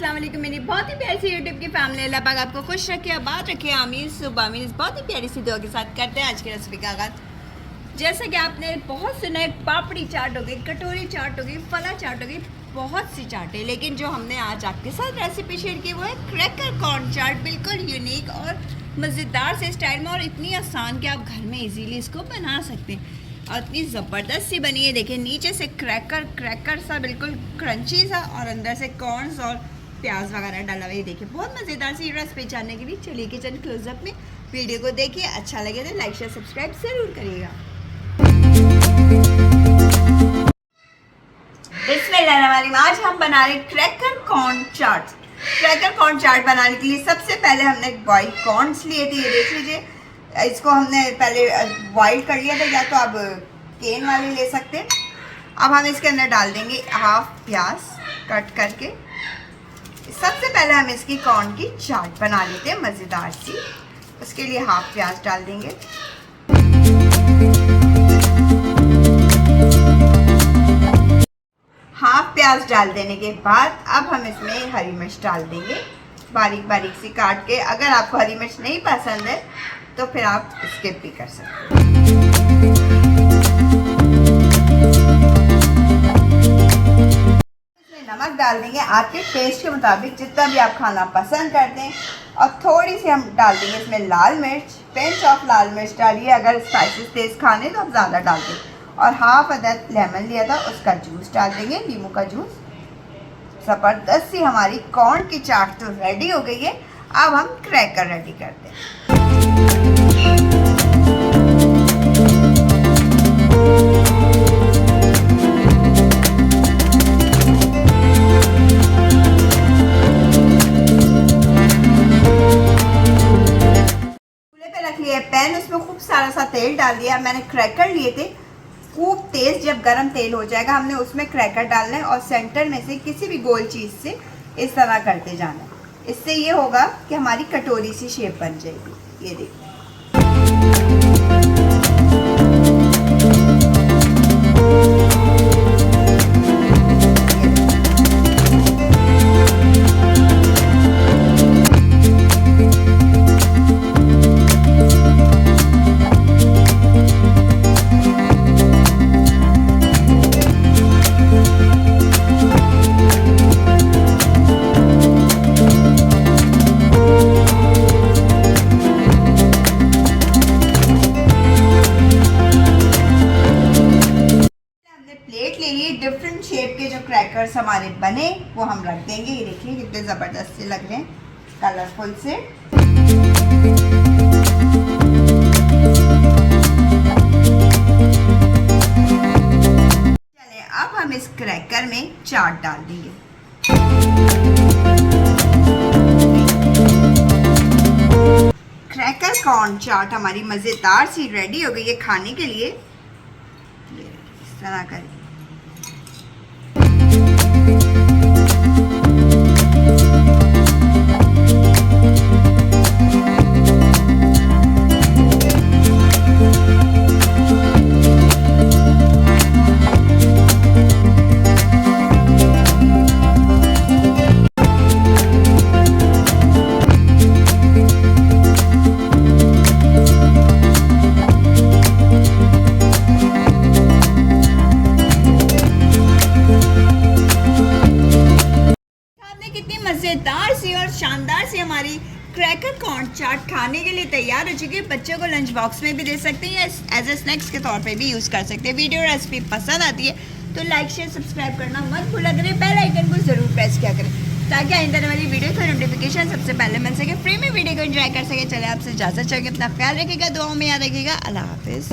अस्सलाम वालेकुम मेरी बहुत ही प्यारी सी यूट्यूब की फैमिली। अल्लाह पाक आपको खुश रखे, आबाद रखे, आमीन सुबह आमीन। बहुत ही प्यारी सी दुआ के साथ करते हैं आज की रेसिपी का आगाज़। जैसा कि आपने बहुत सुना है, पापड़ी चाट हो गई, कटोरी चाट हो गई, फला चाट हो गई, बहुत सी चाट है। लेकिन जो हमने आज आपके साथ रेसिपी शेयर की वो है क्रैकर कॉर्न चाट। बिल्कुल यूनिक और मज़ेदार से स्टाइल में और इतनी आसान कि आप घर में इजीली इसको बना सकते हैं और इतनी ज़बरदस्त सी बनी है। देखिए नीचे से क्रैकर सा बिल्कुल क्रंची सा और अंदर से कॉर्न्स और प्याज वगैरह डाला हुआ है। देखिए बहुत मज़ेदार सी रेसिपी जानने के लिए चलिए किचन क्लोजअप में वीडियो को देखिए। अच्छा लगे तो लाइक शेयर सब्सक्राइब ज़रूर करिएगा। बिस्मिल्लाहिर्रहमानिर्रहीम। आज हम बना रहे क्रैकर कॉर्न चाट। क्रैकर कॉर्न चाट बनाने के लिए सबसे पहले हमने बॉइल्ड कॉर्न्स लिए थे। ये देख लीजिए, इसको हमने पहले बॉइल कर लिया था, या तो आप केन वाले ले सकते हैं। अब हम इसके अंदर डाल देंगे हाफ प्याज कट करके। सबसे पहले हम इसकी कॉर्न की चाट बना लेते हैं मज़ेदार सी। उसके लिए हाफ प्याज डाल देंगे। हाफ प्याज डाल देने के बाद अब हम इसमें हरी मिर्च डाल देंगे, बारीक बारीक सी काट के। अगर आपको हरी मिर्च नहीं पसंद है तो फिर आप स्किप भी कर सकते हैं। नमक डाल देंगे आपके टेस्ट के मुताबिक, जितना भी आप खाना पसंद करते हैं। और थोड़ी सी हम डाल देंगे इसमें लाल मिर्च, पिंच ऑफ लाल मिर्च डालिए। अगर स्पाइसेस तेज खाने तो आप ज़्यादा डाल दें। और हाफ अदद लेमन लिया था, उसका जूस डाल देंगे, नींबू का जूस। ज़बरदस्त सी हमारी कॉर्न की चाट तो रेडी हो गई है। अब हम क्रैकर रेडी करते हैं। पैन, उसमें खूब सारा सा तेल डाल दिया। मैंने क्रैकर लिए थे, खूब तेज जब गरम तेल हो जाएगा हमने उसमें क्रैकर डालना है और सेंटर में से किसी भी गोल चीज़ से इस तरह करते जाना है। इससे ये होगा कि हमारी कटोरी सी शेप बन जाएगी। ये देखिए, डिफरेंट शेप के जो क्रैकर्स हमारे बने वो हम रख देंगे। ये देखिए कितने ज़बरदस्त से लग रहे हैं, कलरफुल से। चलिए अब हम इस क्रैकर में चाट डाल देंगे। क्रैकर कॉर्न चाट हमारी मज़ेदार सी रेडी हो गई है खाने के लिए। इस तरह करें। मज़ेदार सी और शानदार सी हमारी क्रैकर कॉर्न चाट खाने के लिए तैयार हो चुकी है। बच्चों को लंच बॉक्स में भी दे सकते हैं या एज ए स्नैक्स के तौर पे भी यूज़ कर सकते हैं। वीडियो रेसिपी पसंद आती है तो लाइक शेयर सब्सक्राइब करना मत भूला करें। बेल आइकन को ज़रूर प्रेस किया करें ताकि आइंदा वाली वीडियो का नोटिफिकेशन सबसे पहले मिल सके, फ्री में वीडियो को एंजॉय कर सके। चले आपसे इजाज़त चाहिए, अपना ख्याल रखिएगा, दुआओं में याद रखिएगा। अल्लाह हाफिज़।